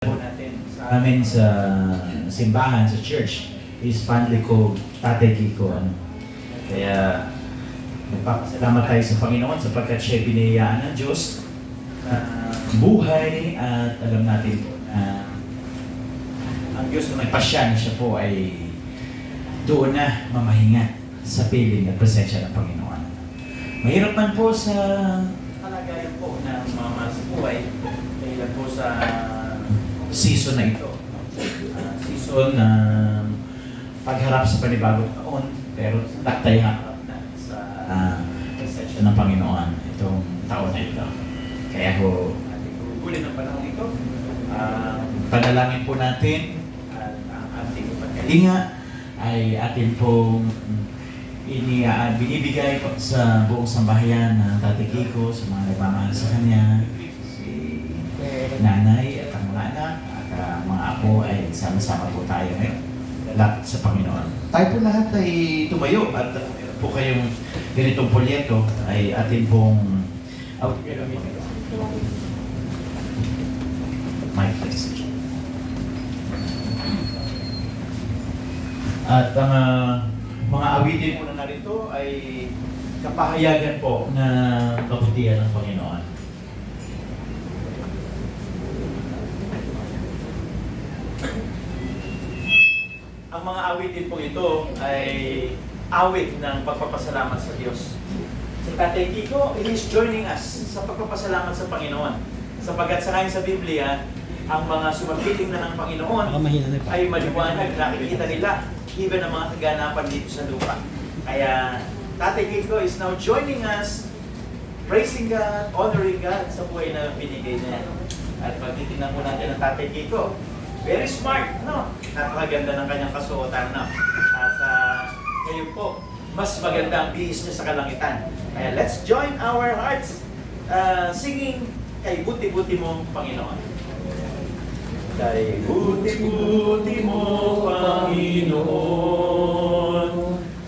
po natin sa amin sa simbahan, sa church, is fondly called Tatay Kiko. Kaya nagpapasalamat tayo sa Panginoon sapagkat siya biniyayaan ng Diyos na buhay at alam natin po na ang Diyos na nagpasya na siya po ay doon na mamahinga sa piling at presensya ng Panginoon. Mahirap man po sa kalagayan po ng mga sa buhay dahil po sa season na ito. Season na pagharap sa panibagong taon, pero taktay harap na sa presensya ng Panginoon itong taon na ito. Kaya ho, ating uulit ng panahon ito. Panalangin po natin at ang ating pagkalinga ay atin pong binibigay sa buong sambahayan ng Tatay Kiko, sa mga nagmamahal sa kanya, si nanay at ang mga anak at mga apo ay sama-sama po tayo ngayon. Lapit sa Panginoon. Tayo po lahat ay tumayo at po kayong ganitong polyeto ay atin pong my place. At ang mga awitin po na narito ay kapahayagan po na kabutihan ng Panginoon. Ang mga awitin po ito ay awit ng pagpapasalamat sa Diyos. Si Tatay Kiko, he is joining us sa pagpapasalamat sa Panginoon. Sapagkat sa ngayon sa Biblia, ang mga sumapiling na ng Panginoon ay maliwanag, nakikita nila even ang mga kaganapan dito sa lupa. Kaya Tatay Kiko is now joining us, praising God, honoring God sa buhay na binigay niya. At pagtitingnan po natin ang Tatay Kiko, very smart, no? Napakaganda ng kanyang kasuotan, no? At ngayon po, mas maganda ang bihis niya sa kalangitan. Kaya let's join our hearts singing kay buti-buti mo, Panginoon. Kay buti-buti mo, Panginoon,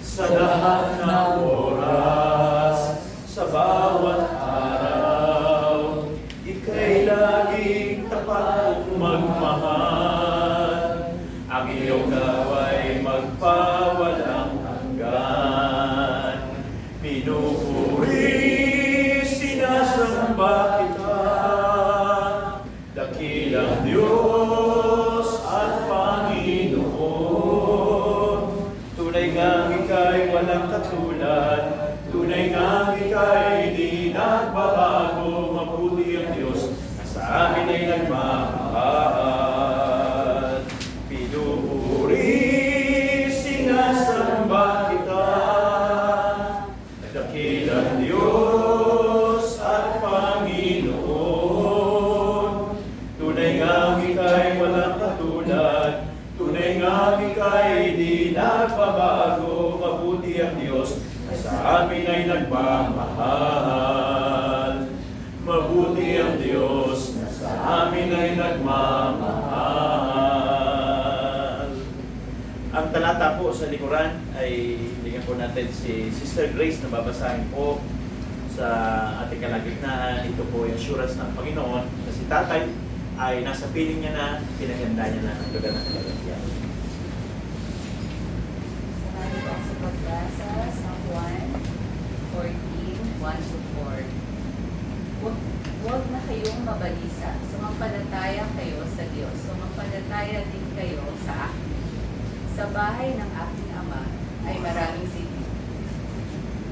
sa lahat ng oras, sa bawat araw, ika'y laging tapat magmahal. Ang iyong gaway magpawalang hanggan. Pinupuri, sinasamba kita, dakilang Diyos at Panginoon. Tunay ngang ika'y walang katulad, tunay ngang ika'y di nagbabago. Mabuti ang Diyos na sa amin ay nagmamahal. Pinupuri, sinasamba kita, dakilang Diyos at Panginoon. Tunay ngang ika'y walang katulad, tunay ngang ika'y di nagbabago. Mabuti ang Diyos na sa amin ay nagmamahal. Mabuti ang Diyos na sa amin ay nagmamahal. Ang talata po sa likuran ay bigyan po natin si Sister Grace na babasahin po sa ating kalagitnaan. Ito po yung assurance ng Panginoon na si Tatay ay nasa piling niya na, pinaganda niya na ang lugar ng kalagitnaan. Samahan po sa pagbasa sa Juan 14:1-4. Huwag na kayong mabalisa. Sumampalataya kayo sa Diyos. Sumampalataya din kayo sa akin. Sa bahay ng aking Ama ay maraming silid.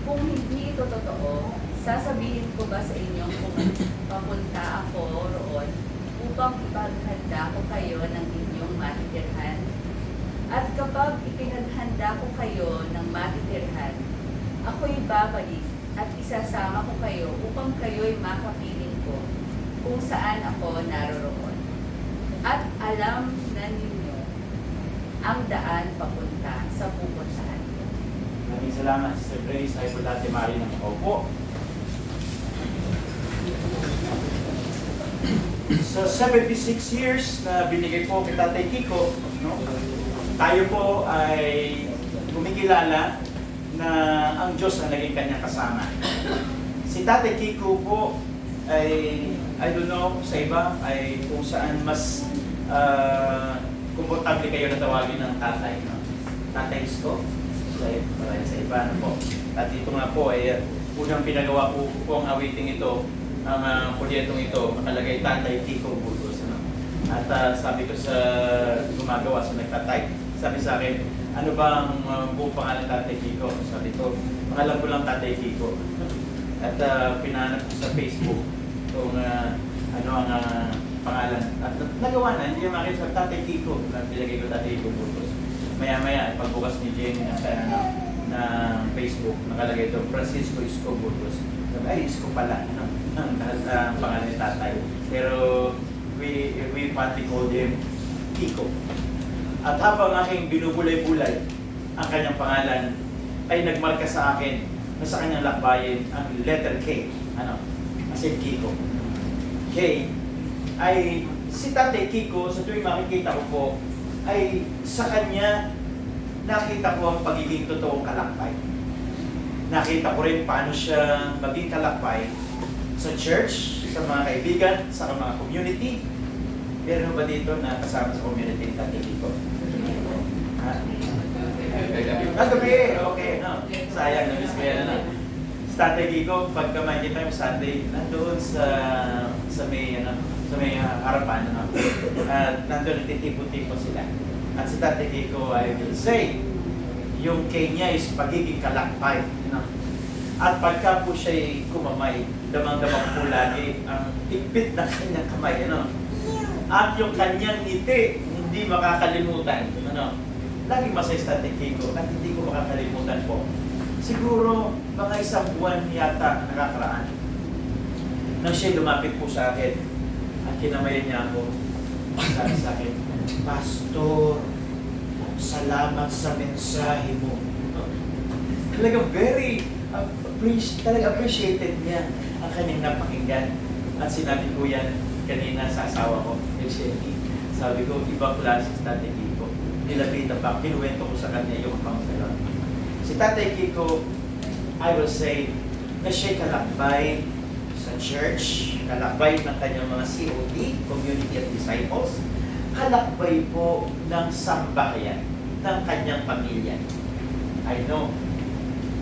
Kung hindi ito totoo, sasabihin ko ba sa inyong kung papunta ako roon upang ipaghanda ko kayo ng inyong matitirhan? At kapag ipinaghanda ko kayo ng matitirhan, ako'y babalik at isasama ko kayo upang kayo'y makapiling ko kung saan ako naroroon. At alam na ninyo ang daan papunta sa pupuntahan ko. Maraming salamat, Sister Grace. Tayo po dati maaari ng opo. Sa 76 years na binigay po kay Tatay Kiko, no, tayo po ay kumikilala na ang Diyos ang naging kanyang kasama. Si Tatay Kiko po ay, I don't know, sa iba, ay kung saan mas komportable kayo na tawagin ng tatay, no? Tatay Isko. Para sa iba, ano po. At ito nga po ay unang pinagawa ko ang awiting ito, ang proyektong ito, nakalagay Tatay Kiko Burgos. Ano? At sabi ko sa gumagawa, sa nagtatay, sabi sa akin, ano ba ang buong pangalan Tatay Kiko? Sabi ko, pangalan ko lang Tatay Kiko. At pinanap ko sa Facebook kung ano ang pangalan. At nagawa na, hindi naman akin sa Tatay Kiko. Nilagay ko Tatay Kiko Burgos. Maya-maya, pagbukas ni Jenny na Facebook, nakalagay ito, Francisco Isko Burgos. Sabi, ay, Isko pala, no? ang pangalan ni tatay. Pero we fondly call him Kiko. At habang aking binubulay-bulay ang kanyang pangalan, ay nagmarka sa akin na sa kanyang lakbayin ang letter K. Ano? As in Kiko. K ay si Tatay Kiko, sa tuwing makikita ko po, ay sa kanya nakita ko ang pagiging totoong kalakbay. Nakita ko rin paano siya maging kalakbay sa church, sa mga kaibigan, sa mga community. Meron ba dito na kasama sa community ni Tatay Kiko? Gabi, okay, no. Sayang, namiss ko yan, ano. Sa Tatay Kiko, pagka makikita yung Sunday, nandoon sa may harapan, ano. At nandoon nagtitipo-tipo sila. At si Tatay Kiko, I will say, yung K niya is pagiging kalakbay. You know? At pagka po siya'y kumamay, damang-damang po lagi ang higpit ng kanyang kamay. Ano? At yung kanyang ngiti, hindi makakalimutan. Ano? Laging masaya si Tatay Kiko at hindi ko makakalimutan po. Siguro, mga isang buwan yata nakakaraan. Nang siya'y lumapit po sa akin at kinamayan niya ako, sabi sa akin, Pastor, salamat sa mensahe mo. Talagang talagang appreciated niya ang kanyang napakinggan. At sinabi ko yan kanina sa asawa ko, sabi ko, ibang klase si Tatay Kiko. Nilapitan pa, kinuwento ko sa kanya yung counselor. Si Tatay Kiko, I will say, na siya'y kalakbay sa church, kalakbay ng kanyang mga COD, Community of Disciples, kalakbay po ng sambahayan ng kanyang pamilya. I know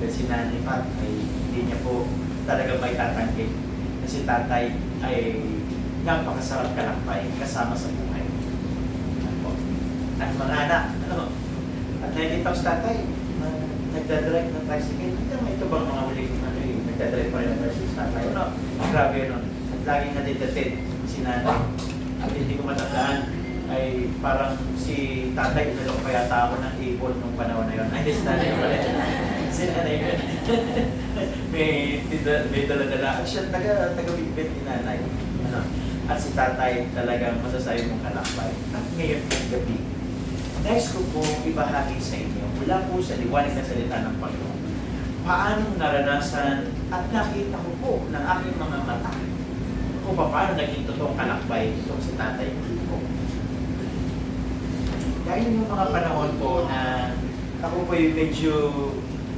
that si Nanay Pat ay hindi niya po talaga may tatanggi na si tatay ay napakasarap kalakbay kasama sa buhay. At mga anak, ano, at nakikita ko si tatay, nagdadrive ng tricycle. May ito bang mga uling, nagdadrive pa rin ng tricycle sa tatay? Ano, grabe yun. At laging nadidated si Nanay. At hindi ko matandaan, ay parang si tatay, inalok pa yata ako ng ibon nung panahon na yun. Ay, si nanay pala. Si nanay yun. may dala-dala. At siya, taga-bigbit ni nanay. Ano? At si tatay talagang masasabi mong kalakbay. At ngayon ng gabi, nais ko po ibahagi sa inyo, mula po sa liwanag na salita ng Panginoon, paano naranasan at nakita ko po ng aking mga mata kung paano naging totoong kalakbay itong si Tatay Kiko. Dahil yung mga panahon po na ako po yung medyo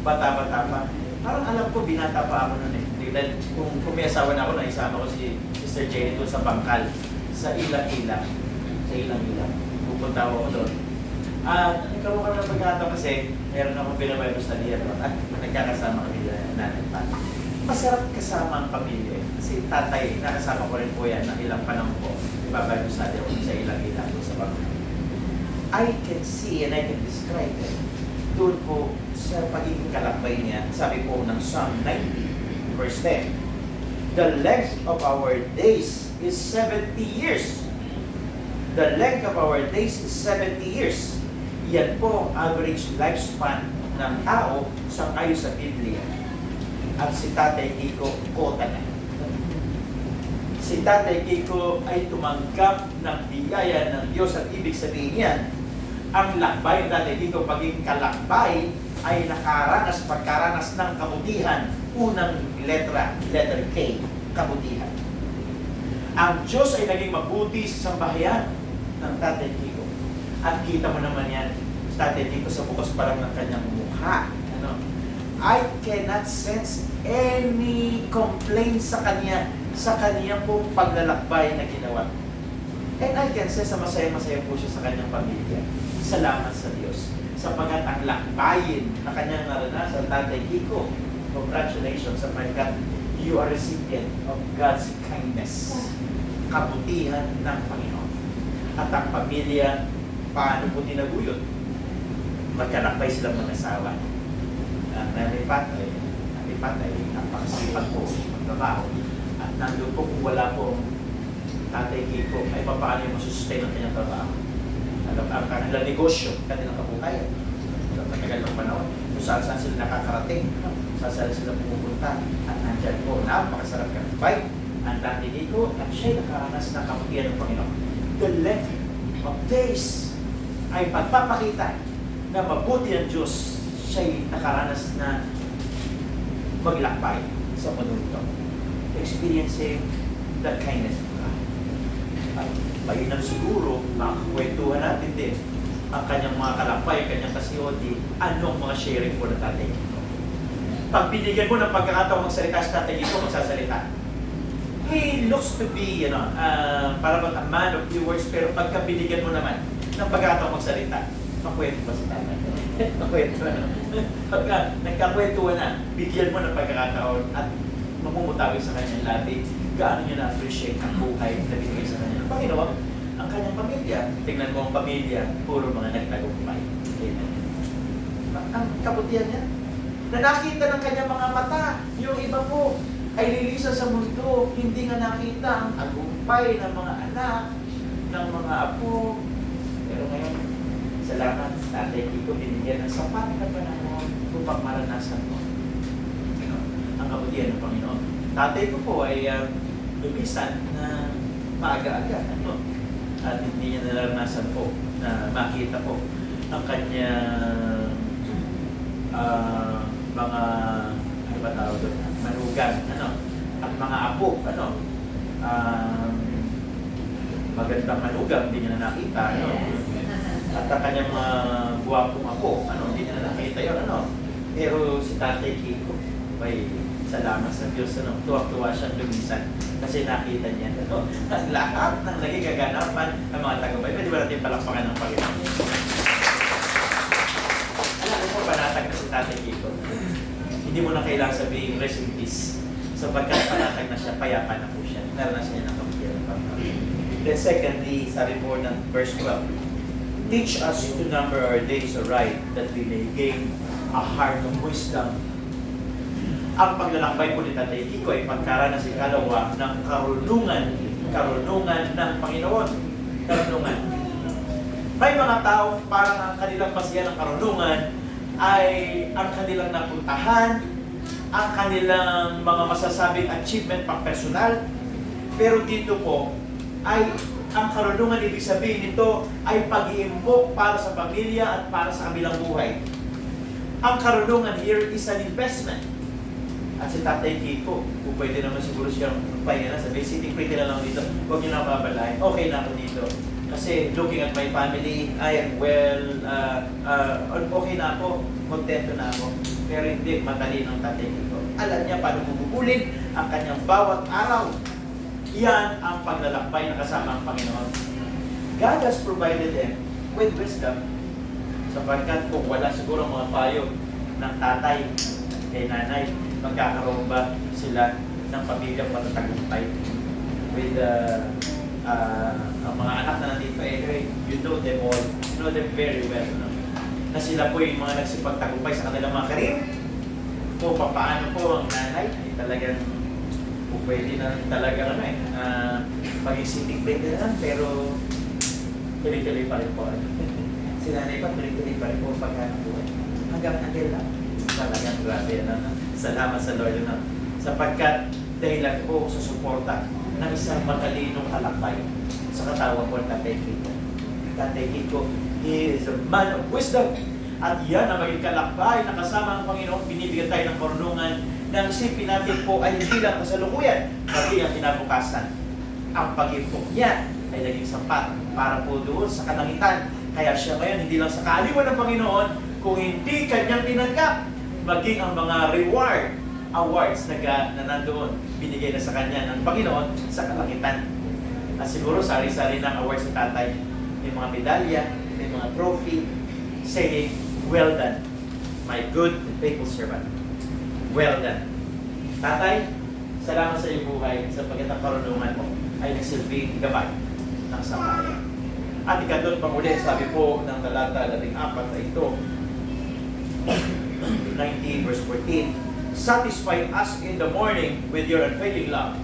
bata-bata pa, parang alam ko, binata pa ako noon eh. Dahil kung may asawa na ako, naisama ko si Mr. Jenny doon sa Bangkal, sa Ilang-Ilang. Sa Ilang-Ilang. Pupunta ako doon. Nagkaroon ka ng pagkakataon kasi meron akong Bible study at nagkakasama kami na Nanay Pat. Masarap kasama ang pamilya. Kasi tatay, nakasama ko rin po yan ng ilang panahon po. Bible study ako sa Ilang-Ilang doon sa Bangkal. I can see and I can describe it. Doon po sa pagiging kalakbay niya, sabi po ng Psalm 90, verse 10, the length of our days is 70 years. The length of our days is 70 years. Yan po average lifespan ng tao sa ayon sa Biblia. At si Tatay Kiko, kota na. Si Tatay Kiko ay tumanggap ng biyaya ng Diyos at ibig sabihin yan, ang lakbay ng Tatay Kiko, pagiging kalakbay, ay pagkaranas ng kabutihan. Unang letter K, kabutihan. Ang Diyos ay naging mabuti sa sambahayan ng Tatay Kiko. At kita mo naman yan, Tatay Kiko, sa bukas pa lang ng kanyang mukha. Ano? I cannot sense any complaint sa kanya pong paglalakbay na ginawa. And I can say, sa masaya-masaya po siya sa kanyang pamilya. Salamat sa Diyos. Sapagkat ang lakbayin na kanyang naranasan, Tatay Kiko, congratulations sapagkat you are recipient of God's kindness, kabutihan ng Panginoon. At ang pamilya, paano po tinaguyod? Magkalakbay silang mag-asawa. Ang nalipat ay napakasipag po magtrabaho. At nandun po kung wala po Tatay Kiko, ay paano yung masustain ang kanyang trabaho. Ang kanilang negosyo, kanilang kabuhayan. Sa matagal ng panahon, kung saan sila nakakarating, saan sila pumupunta. At nandyan po, napakasarap kalakbay. Ang Tatay Kiko, at siya'y nakaranas ng kabutihan ng Panginoon. The length of days ay pagpapakita na mabuti ang Diyos, siya'y nakaranas na maglakbay sa mundo ito. Experiencing the kindness of God. At mainam siguro, makakwentuhan natin din ang kanyang mga kalakbay, kanyang kasiyodi, anong mga sharing po ng Tatay Kiko. Pag binigyan mo ng pagkakataong magsalita sa Tatay Kiko, magsasalita. He looks to be, parang a man of few words, pero pagka binigyan mo naman ng pagkakataong magsalita, makwento pa si Tatay. Makwento na. Pagka nagkakwentuhan na, bigyan mo ng pagkakataon at mamumutawi sa kanyang labi, gaano niya na-appreciate ang buhay na binigay sa kanya. Panginoon, ang kanyang pamilya, tingnan mo ang pamilya, puro mga nagtagumpay. Amen. Ang kabutihan niya, na nakita ng kanyang mga mata, yung iba po, ay lilisan sa mundo, hindi nga nakita ang tagumpay ng mga anak, ng mga apo. Pero ngayon, salamat, Tatay Kiko, binigyan ng sapat na panahon upang maranasan mo ang kabutihan ng Panginoon. Tatay ko po ay lumisan na maaga-aga. At hindi niya naranasan po na makita po ang kanyang mga ano ba tawag doon? Manugan, at mga apo, magandang manugang, hindi niya na nakita, At ang kanyang mga buwapong apo, hindi niya na nakita yun, Pero si Tatay Kiko, may salamat sa Diyos, tuwak-tuwa siyang lumisan kasi nakita niya, ang lahat ng naging kaganapan ng mga tagumpay. Pwede ba natin palakpakan ng Panginoon? Alam mo, panatag na si Tatay Kiko. Hindi mo na kailangang sabihin rest in peace. Sapagkat panatag na siya, payapa na po siya. Naranasan niya ng kabutihan ng Panginoon. Then secondly, sabi po ng verse 12, teach us to number our days aright, that we may gain a heart of wisdom. Ang paglalakbay po ni Tatay Kiko ay pagkaranas ikalawa ng karunungan ng Panginoon. Karunungan. May mga tao parang ang kanilang basihan ng karunungan ay ang kanilang napuntahan, ang kanilang mga masasabing achievement pang personal. Pero dito po ay ang karunungan, ibig sabihin nito ay pag-iimbok para sa pamilya at para sa kabilang buhay. Ang karunungan here is an investment. At si Tatay Kiko, kung pwede naman siguro siyang pahinga na, sabi, sitting pretty na lang dito, huwag niyo na babalahin, okay na ako dito. Kasi looking at my family, I am well, okay na ako, kontento na ako. Pero hindi, matalino ang Tatay Kiko. Alam niya paano bubulin ang kanyang bawat araw. Yan ang paglalakbay na kasama ang Panginoon. God has provided them with wisdom. Sapagkat kung wala siguro mga payo ng tatay kay nanay, magkakaroon ba sila ng pamilyang matatagumpay with ang mga anak na nandito, anyway, you know them all, you know them very well, na sila po yung mga nagsipagtagumpay sa kanilang mga karir. Kung paano po ang nanay ay talagang pwede na talaga maging sitting pretty na lang, pero tuloy-tuloy pa rin po. Si nanay pa, tuloy-tuloy pa rin po pagkano po. Hanggang lang. Talagang grabe salamat sa Lord sapagkat dahilan po sa suporta ng isang matalinong kalakbay sa katawan po ng Tatay Kiko. Tatay Kiko, he is a man of wisdom, at yan ang maging kalakbay na kasama ang Panginoon. Binibigyan tayo ng karunungan na isipin natin po ay hindi lang kasalukuyan, pati ang kinabukasan. Ang pag-impok niya ay naging sapat para po doon sa kalangitan. Kaya siya ngayon hindi lang sa kaaliwan ng Panginoon, kung hindi kanyang tinanggap, maging ang mga awards na nandoon, binigay na sa kanya ng Panginoon sa kalangitan. At siguro sari-sari ng awards sa tatay. May mga medalya, may mga trophy, saying, well done, my good and faithful servant. Well done. Tatay, salamat sa iyong buhay sapagkat ang karunungan mo ay nagsilbing gabay ng sambahayan. At ikatulad pang uli, sabi po ng talata 14 na ito, 19 verse 14, satisfy us in the morning with your unfailing love,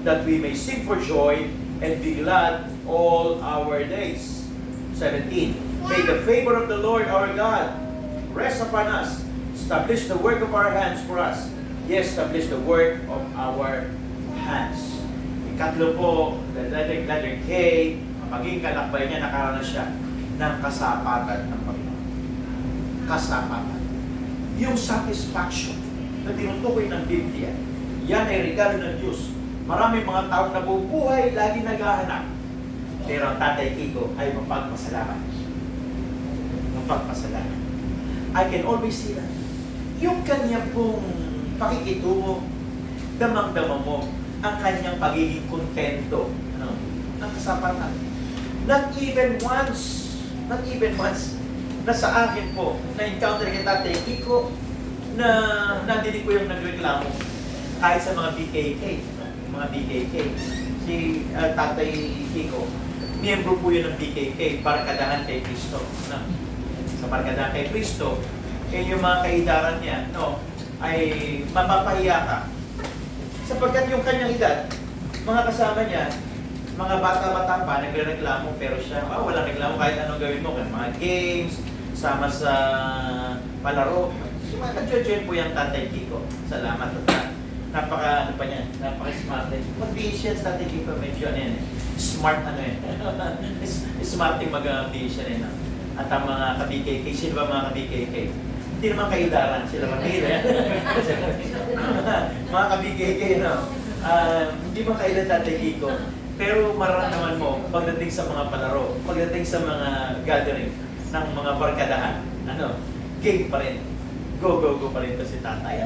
that we may sing for joy and be glad all our days. 17, may the favor of the Lord our God rest upon us, establish the work of our hands for us. Yes, establish the work of our hands. Ikatlo po, the letter K, maging kalakbay niya, nakaranas siya ng kasapatan ng Panginoon. Kasapatan. Yung satisfaction na tinutukoy ng Biblia, yan ay regalo ng Diyos. Maraming mga taong nabubuhay, lagi naghahanap. Pero ang Tatay Kiko ay mapagpasalamat. Mapagpasalamat. I can always see that. Yung kanya pong pakikitungo, damang-dama mo ang kanyang pagiging kontento. Ano? Ang kasapatan. Not even once, na sa akin po, na-encounter kay Tatay Kiko, na nadinig ko yung nagreklamo kahit sa mga BKK. Si Tatay Kiko, miyembro po yun ng BKK, Barkadahan kay Kristo. No? Sa Barkadahan kay Kristo, yung mga kaidaran niya, no, ay mapapahiya ka. Sapagkat yung kanyang edad, mga kasama niya, mga bata-bata pa, nagre-reklamo, pero siya, walang reklamo kahit anong gawin mo, mga games, sama sa palaro. Nag-join po yung Tatay Kiko. Salamat at napaka-smart din. Mag-decisions Tatay Kiko, medyo ano yan eh. Smart smarting mag-decision eh. No? At ang mga ka-BKK, sino ba mga ka-BKK? Hindi naman kaidaran, sila mag-ila. Mga ka-BKK, no? Hindi man kailan Tatay Kiko. Pero mararamdaman mo, pagdating sa mga palaro, pagdating sa mga gathering ng mga barkadahan, game pa rin. Go pa rin ito si Tatay.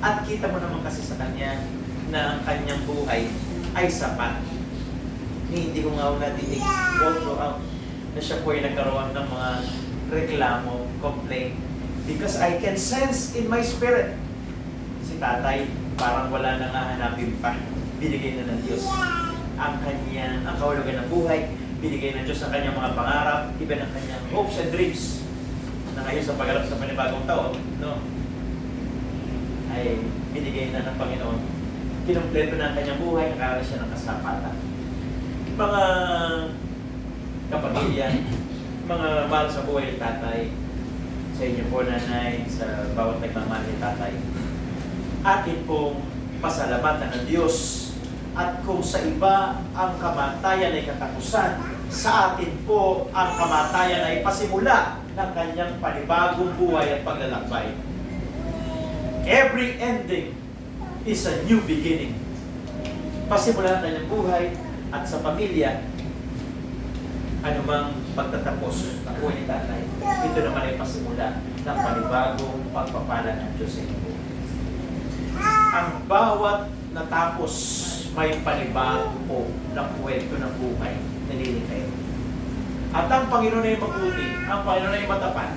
At kita mo naman kasi sa kanya na ang kanyang buhay ay sapat. Hindi ko nga natinig all throughout na siya po ay nagkaroon ng mga reklamo, complaint. Because I can sense in my spirit, si Tatay parang wala nang hahanapin pa. Binigay na ng Diyos ang kahulugan ng buhay, binigay ng Diyos ang kanyang mga pangarap, iba ng kanyang hopes and dreams na ngayon sa pagharap sa panibagong taon, no? Ay binigay na ng Panginoon. Kinumpleto na ang kanyang buhay, nakakaroon siya ng kasapatan. Mga kapamilya, mga mahal sa buhay ni Tatay, sa inyo po nanay, sa bawat nagmamahal ni Tatay, atin pong pasalamatan ng Diyos. At kung sa iba ang kamatayan ay katapusan, sa atin po ang kamatayan ay pasimula ng kanyang panibagong buhay at paglalakbay. Every ending is a new beginning. Pasimula ng kanyang buhay at sa pamilya, anumang pagtatapos ng buhay ni Tatay, ito naman ay pasimula ng panibagong pagpapala ng Diyos sa inyo. Ang bawat natapos may panibago po ng kwento ng buhay na nilikayo. At ang Panginoon ay mabuti, ang Panginoon ay matapat,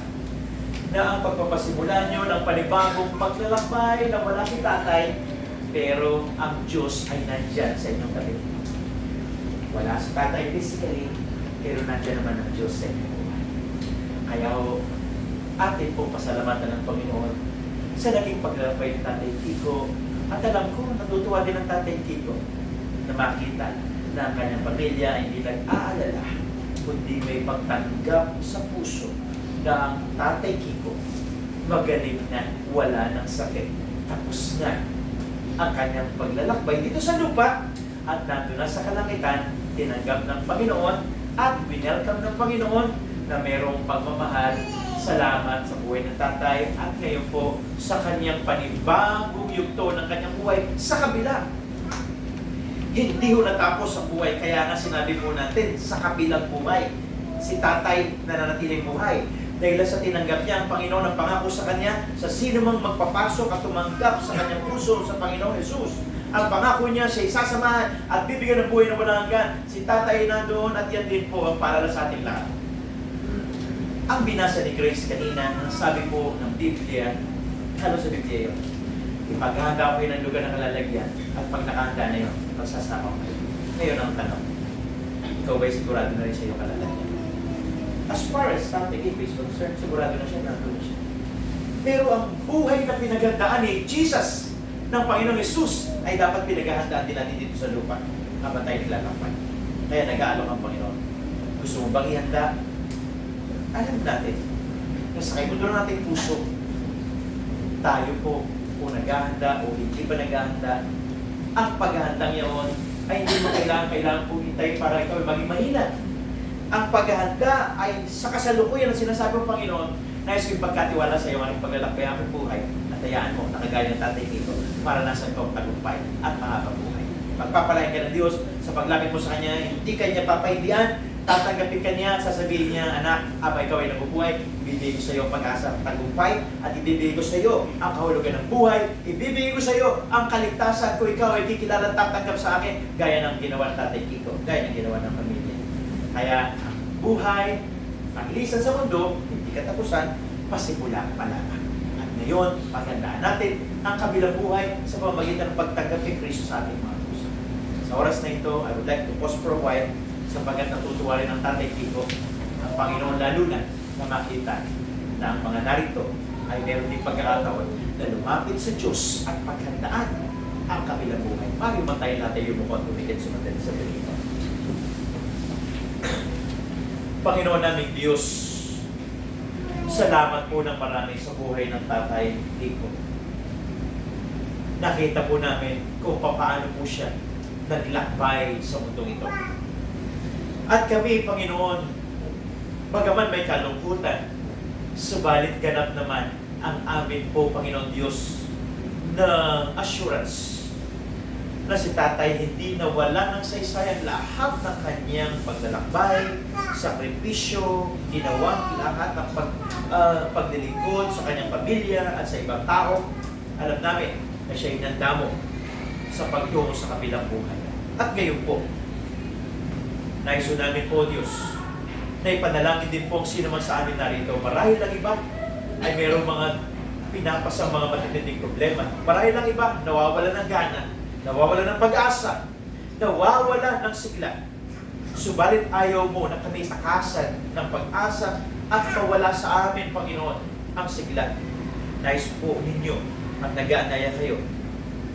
na ang pagpapasimula nyo ng panibagong paglalakbay na wala si Tatay, pero ang Diyos ay nandyan sa inyong tabi. Wala si Tatay physically, pero nandyan naman ang Diyos sa inyong buhay. Kaya atin pong pasalamatan ng Panginoon sa naging paglalakbay ng Tatay Kiko. At alam ko, natutuwa din ang Tatay Kiko na makita na ang kanyang pamilya ay hindi nag-aalala, kundi may pagtanggap sa puso na ang Tatay Kiko magaling na, wala ng sakit. Tapos na ang kanyang paglalakbay dito sa lupa at nandun na sa kalangitan, tinanggap ng Panginoon at winelcome ng Panginoon na merong pagmamahal. Salamat sa buhay ng Tatay at ngayon po sa kanyang panibagong yugto ng kanyang buhay sa kabila. Hindi ho natapos ang buhay, kaya nga sinabi po natin sa kabilang buhay, si Tatay nananatiling buhay. Dahil sa tinanggap niya ang Panginoon ang pangako sa kanya, sa sino mang magpapasok at tumanggap sa kanyang puso sa Panginoon Jesus, Ang pangako niya, siya isasamahan at bibigyan ng buhay na walang hanggan. Si Tatay nandoon at yan din po ang para sa ating lahat. Ang binasa ni Grace kanina, ang sabi po ng Biblia, ano sa Biblia yun? Ipaghahanda ko yun ng lugar na kalalagyan at pag nakahanda na yun, magsasama ko kayo. Ngayon ang tanong, ikaw ba'y sigurado na rin sa iyong kalalagyan? As far as Tatay Kiko is concerned, sigurado na siya, nandun na siya. Pero ang buhay na pinaghandaan ni Jesus ng Panginoong Yesus ay dapat pinaghahandaan din natin dito sa lupa habang tayo naglalakbay. Kaya nag-aalok ang Panginoon. Gusto mo bang ihanda? Alam natin, nasakay mo doon natin puso. Tayo po, kung naghahanda o hindi pa naghahanda, ang paghahandang yaon ay hindi mo kailangan po itay para ikaw ay maging mahina. Ang paghahanda ay sa kasalukuyan ang sinasabi ng Panginoon, nais ko pagkatiwala sa iyo ang paglalakbay ang buhay at hayaan mo, nakagaya ng Tatay Kiko, para nasa ikaw tagumpay at mahabang buhay. Pagpapalain ka ng Diyos sa paglapit mo sa Kanya, hindi ka niya papahindihan, tatanggapin ka niya, sasabihin niya, anak, aba ikaw ay nabubuhay, ibibigay ko sa iyo ang pag-asa at tagumpay, at ibibigay ko sa iyo ang kahulugan ng buhay, ibibigay ko sa iyo ang kaligtasan kung ikaw ay kikilala at tatanggap sa akin, gaya ng ginawa ng Tatay Kiko, gaya ng ginawa ng pamilya. Kaya, ang buhay, paglisan sa mundo, hindi katapusan, pasimula pa lamang. At ngayon, paghandaan natin ang kabilang buhay sa pamamagitan ng pagtanggap kay Kristo sa ating mga puso. Sa oras na ito, I would like to pause for a while sapagkat natutuwa rin ng Tatay Kiko ang Panginoon lalo na makita na ang mga narito ay meron din pagkakataon na lumapit sa Diyos at paghandaan ang kabilang buhay. Mari mantayin natin yung mukhang tumikit sumunod sa Pilipino. Panginoon naming Diyos, salamat po ng marami sa buhay ng Tatay Kiko. Nakita po namin kung paano po siya naglakbay sa mundong ito. At kami, Panginoon, bagaman may kalungkutan, subalit ganap naman ang amin po, Panginoon Diyos, na assurance na si Tatay hindi nawala ng saysayang lahat ng kanyang paglalakbay, sakripisyo, ginawa lahat ng paglilingkod sa kanyang pamilya at sa ibang tao. Alam namin na siya inandamo sa pagtungo sa kabilang buhay. At ngayon po, naiso namin po, Diyos, na ipanalangin din po sino man sa amin narito. Marahil lang iba ay mayroong mga pinapasang mga matitinding problema. Marahil lang iba, nawawala ng gana, nawawala ng pag-asa, nawawala ng sigla. Subalit ayaw mo na kami takasan ng pag-asa at mawala sa amin, Panginoon, ang sigla. Nais po ninyo at nag-aanaya kayo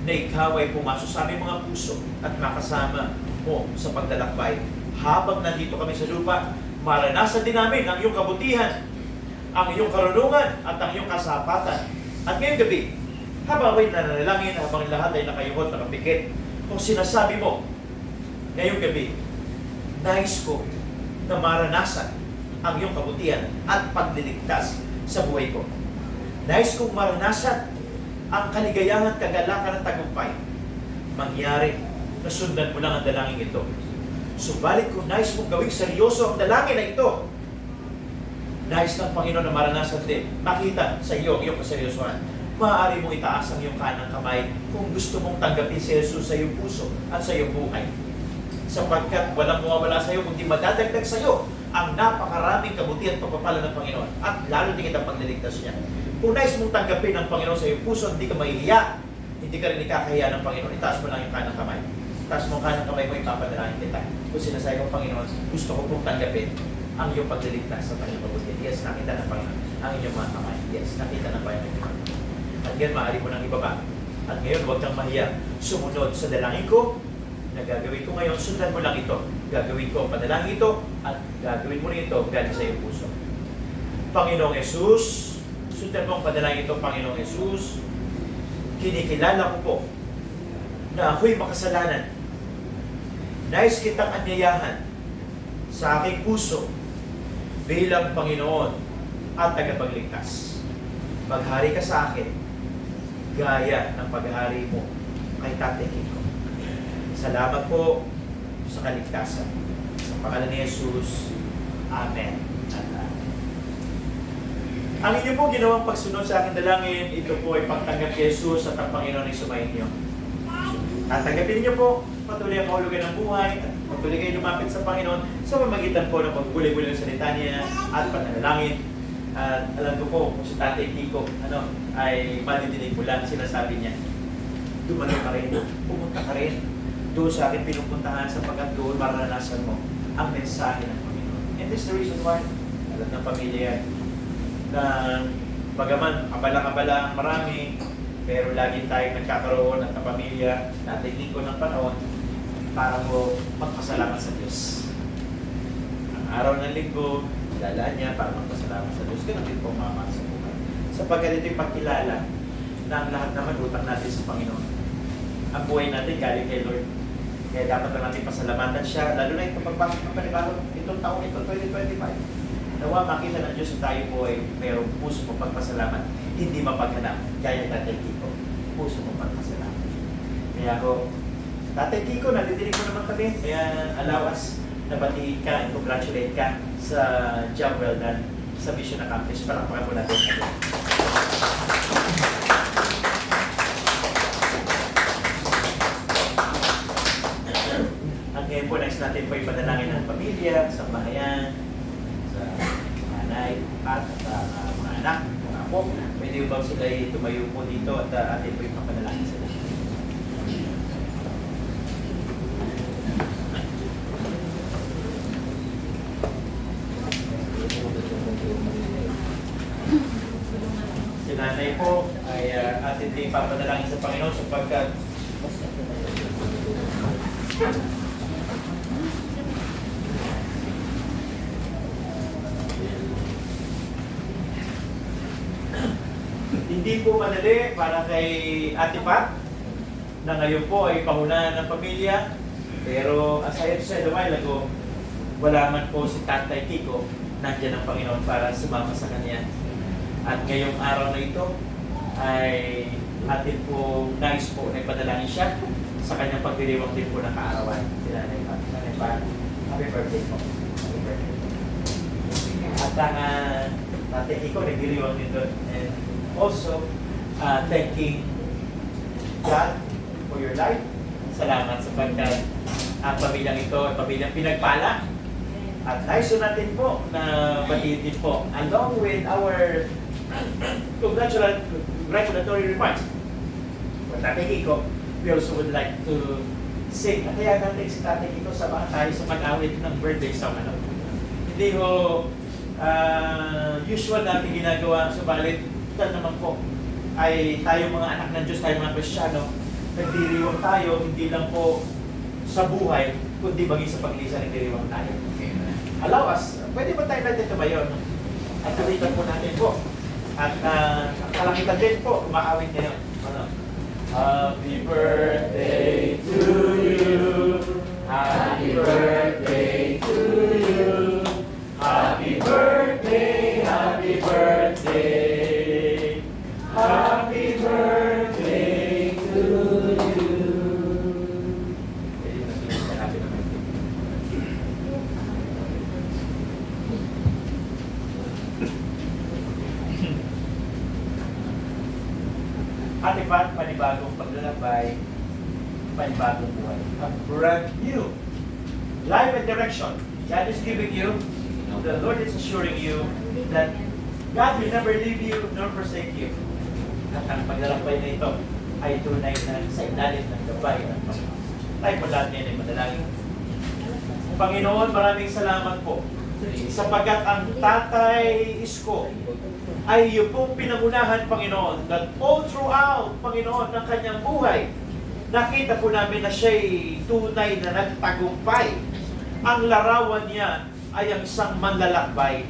na ikaw ay pumasok sa aming mga puso at makasama mo sa paglalakbay. Habang nandito kami sa lupa, maranasan din namin ang iyong kabutihan, ang iyong karunungan at ang iyong kasapatan. At ngayong gabi, habang ako'y nananalangin, habang lahat ay nakayuhot, nakapikit, kung sinasabi mo, ngayong gabi, nais ko na maranasan ang iyong kabutihan at pagliligtas sa buhay ko. Nais kong maranasan ang kaligayahan, kagalakan at tagumpay. Mangyari na sundan mo lang ang dalangin ito. Subalit kung nais mong gawing seryoso ang dalangin na ito, nais ng Panginoon na maranasan din, makita sa iyo ang iyong kaseryosohan. Maaari mong itaas ang iyong kanang kamay kung gusto mong tanggapin si Jesus sa iyong puso at sa iyong buhay. Sapagkat walang mawawala sa iyo, kundi madadagdag sa iyo ang napakaraming kabutihan at pagpapala ng Panginoon at lalo din kitang pagliligtas niya. Kung nais mong tanggapin ng Panginoon sa iyong puso, hindi ka mahihiya, hindi ka rin ikakahiya ng Panginoon, itaas mo lang yung kanang kamay. Itaas mo ang kanang kamay mo, ipapadalangin kita. Kung sinasabi ng Panginoon, gusto ko pong tanggapin ang iyong pagliligtas sa kanyang kabutihan. Yes, nakita ng Panginoon ang inyong mga kamay. Yes, nakita ng Panginoon. At yan, maaari mo nang ibaba. At ngayon, huwag kang mahiya. Sumunod sa dalangin ko, na gagawin ko ngayon, sundan mo lang ito. Gagawin ko ang panalangin ito, at gagawin mo rin ito galing sa iyong puso. Panginoong Yesus, sundan mo ang panalangin ito, Panginoong Yesus. Kinikilala ko po na ako'y makasalanan. Nais kitang anyayahan sa aking puso bilang Panginoon at tagapagligtas. Maghari ka sa akin gaya ng paghari mo kay Tatay Kiko. Salamat po sa kaligtasan. Sa pangalan ni Jesus, Amen. Ang inyo po ginawang pagsunod sa aking dalangin, ito po ay pagtanggap kay Jesus at ang Panginoon ay sumayin niyo. Tatanggapin niyo po, patuloy ang kahulugan ng buhay, at patuloy kayo lumapit sa Panginoon sa pamagitan po ng pagbuli-buli ng salita niya at pananalangin. At alam ko po, kung si Tatay Kiko, ay madidinig mo lang, sinasabi niya, dumalo ka rin, pumunta ka rin doon sa akin pinupuntahan sapagkat doon maranasan mo ang mensahe ng Panginoon. And this is the reason why, alam ng pamilya yan, na bagaman abala-abala ang marami, pero lagi tayong nagkakaroon at kapamilya, natignin ko ng panahon para po magpasalamat sa Diyos. Ang araw ng linggo, lalaan niya para magpasalamat sa Diyos. Ganun din po mga sa buhay. Sapagkat ito'y pagkilala na ang lahat naman utang natin sa Panginoon. Ang buhay natin galing kay Lord. Kaya dapat na natin pasalamatan siya, lalo na itong pagpasok ng panibago, itong taong ito, 2025. Nawa makita ng Diyos na tayo po ay mayroong puso mo pagpasalamat, hindi mapaghanap, gaya ng Tatay Kiko, puso mo pagpasalamat. Kaya ako, Tatay Kiko, nadidinig mo naman kami, kaya allow us na batiin ka and congratulate ka sa job well done sa mission accomplished. Palakpakan po natin kami. At ngayon po, next natin po ipadalangin ng pamilya, sa bahayan, sa nanay, at mga anak, mga apo. Pwede ba sila tumayo po dito at atin po ipapadalangin sila. Si nanay po ay atin din ipapadalangin sa Panginoon sapagkat hindi po madali para kay Ate Pat na ngayon po ay pangunahan ng pamilya, pero as I have said a while ago, wala man po si Tatay Kiko, nandiyan ang Panginoon para sumama sa kanya. At ngayong araw na ito ay atin po nais po na ipadalangin siya sa kanyang pagdiriwang din po ng kaarawan. Sila na Nanay Pat, happy birthday po. Happy birthday. At ang Tatay Kiko nagdiriwang din doon. And also, thanking God for your life. Salamat sapagkat ang pamilyang ito ay pamilyang pinagpala. At nais natin po na batiin din po along with our congratulatory remarks for Tatay Kiko. We also would like to sing. At kaya natin si Tatay Kiko samahan tayo sa mag-awit ng birthday song. Hindi ho usual natin ginagawa, subalit ito naman po ay tayo mga anak ng Diyos, tayo mga Kristiyano, nagdiriwang tayo, hindi lang po sa buhay, kundi maging sa paglisan nagdiriwang tayo. Allow us, pwede ba tayo natin tumayo? At tulitan po natin po. At ang kalangitan din po, umaawit niya. Happy birthday to you. Happy birthday to you. Happy birthday, happy birthday. Happy birthday to you. Ate Pat, panibagong paglalakbay, panibagong buhay. A brand new life and direction. God is giving you, the Lord is assuring you that God will never leave you nor forsake you. At ang paglalakbay na ito ay tunay na sa ilalim ng gabay ng Panginoon. Tayo po lahat ngayon ay madalangin. Panginoon, maraming salamat po sapagkat ang Tatay Isko ay iyo pong pinangunahan, Panginoon, that all throughout, Panginoon, ng kanyang buhay, nakita po namin na siya'y tunay na nagtagumpay. Ang larawan niya ay ang isang manlalakbay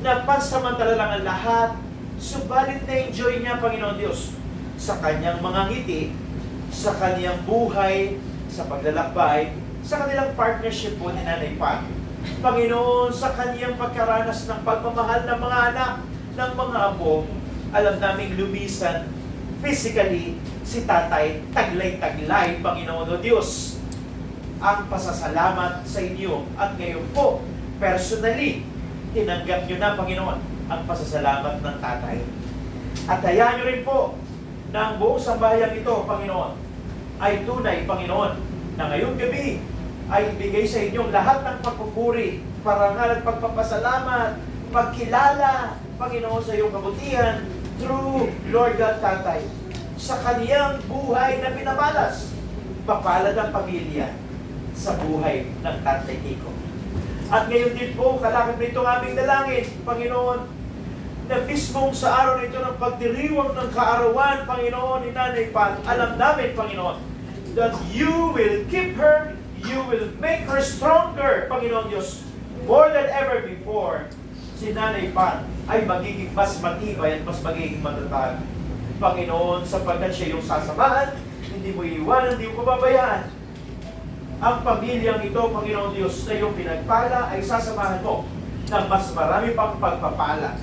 na pansamantala lang ang lahat, subalit na-enjoy niya, Panginoon Diyos, sa kanyang mga ngiti, sa kanyang buhay, sa paglalakbay, sa kanilang partnership po ni Nanay Pat. Panginoon, sa kanyang pagkaranas ng pagmamahal ng mga anak, ng mga apo, alam naming lumisan physically si Tatay, taglay-taglay, Panginoon o Diyos, ang pasasalamat sa inyo. At ngayon po, personally, tinanggap nyo na, Panginoon, ang pasasalamat ng Tatay. At hayaan nyo rin po na ang buong sambayang ito, Panginoon, ay tunay, Panginoon, na ngayong gabi ay ibigay sa inyong lahat ng pagpupuri, parangal at pagpapasalamat, pagkilala, Panginoon, sa iyong kabutihan through Lord God Tatay sa kaniyang buhay na pinapalas. Papalad ang pamilya sa buhay ng Tatay Kiko. At ngayon din po, kalakip nito ang aming dalangin, Panginoon, na mismong sa araw nito ng pagdiriwang ng kaarawan, Panginoon, ni Nanay Pat, alam namin, Panginoon, that you will keep her, you will make her stronger, Panginoon Diyos, more than ever before. Si Nanay Pat ay magiging mas matibay at mas magiging matatag, Panginoon, sapagkat siya yung sasamahan, hindi mo iiwanan, hindi mo pababayaan. Ang pamilyang ito, Panginoon Diyos, na iyong pinagpala ay sasamahan mo ng mas marami pang pagpapala.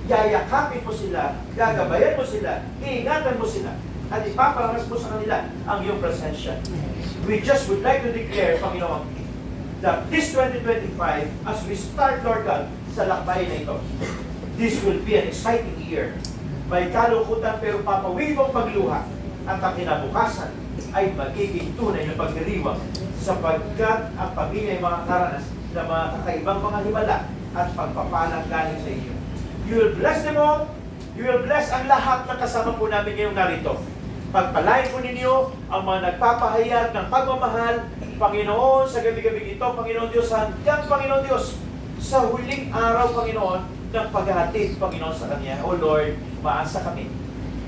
Yayakapin mo sila, gagabayan mo sila, iingatan mo sila, at ipaparangas mo sa kanila ang iyong presensya. We just would like to declare, Panginoon, that this 2025, as we start, Lord God, sa lakbay na ito, this will be an exciting year. May kalungkutan pero papawibong pagluha, at ang kinabukasan ay magiging tunay na pagdiriwang sapagkat ang pamilya ay makakaranas ng mga kakaibang mga himala at pagpapalang galing sa inyo. You will bless them all. You will bless ang lahat na kasama po namin ngayong narito. Pagpalain po ninyo ang mga nagpapahayag ng pagmamahal, Panginoon, sa gabi-gabi ito, Panginoon Diyos, hanggang Panginoon Diyos, sa huling araw, Panginoon, ng paghahatid, Panginoon, sa Kanya. O Lord, maasa kami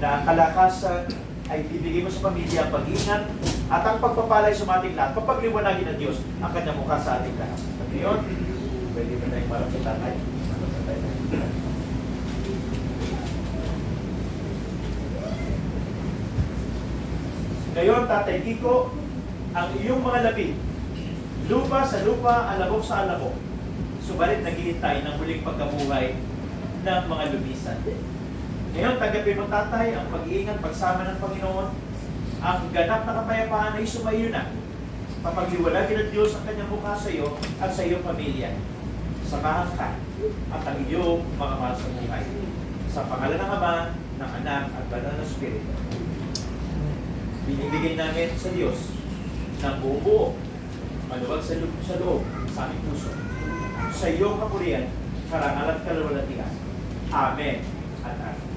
na ang kalakasan ay bibigay mo sa pamilya ang pag-ingat at ang pagpapalay sa ating lahat, papagliwanagin ng Diyos ang Kanyang mukha sa ating lahat. Ngayon, pwede mo tayong marap sa tatay. Ngayon, Tatay Kiko, ang iyong mga labi, lupa sa lupa, alabok sa alabok, subalit naghihintay ng huling pagkabuhay ng mga lubisan. Ngayon, tanggapin mo, Tatay, ang pag-iingat, pagsama ng Panginoon, ang ganap na kapayapaan ay sumayo na. Papagliwanagin ng Diyos ang Kanyang mukha sa iyo at sa iyong pamilya. Samahan ka at ang iyong mga mahal sa buhay. Sa pangalan ng Ama, ng Anak, at Banal na Espiritu. Binibigay namin sa Diyos ng buo-buo, maluwag sa loob, sa aming puso. Sa iyong kapurihan, karangal at kalawalatian. Amen at amen.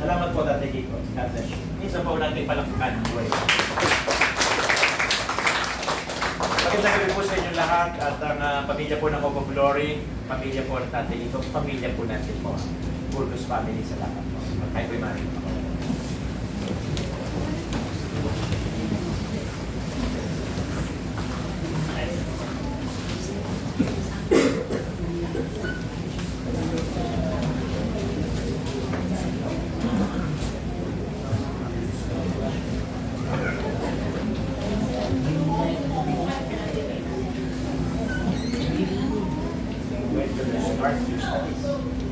Salamat po, Tatay Kiko. God bless you. Minsan po natin palakpakan ng buhay. Magandang gabi po sa inyong lahat at ang pamilya po ng Hope of Glory, pamilya po ng Tatay Kiko, pamilya po natin po. Burgos family sa lahat po. Kayo po yung When the start your studies.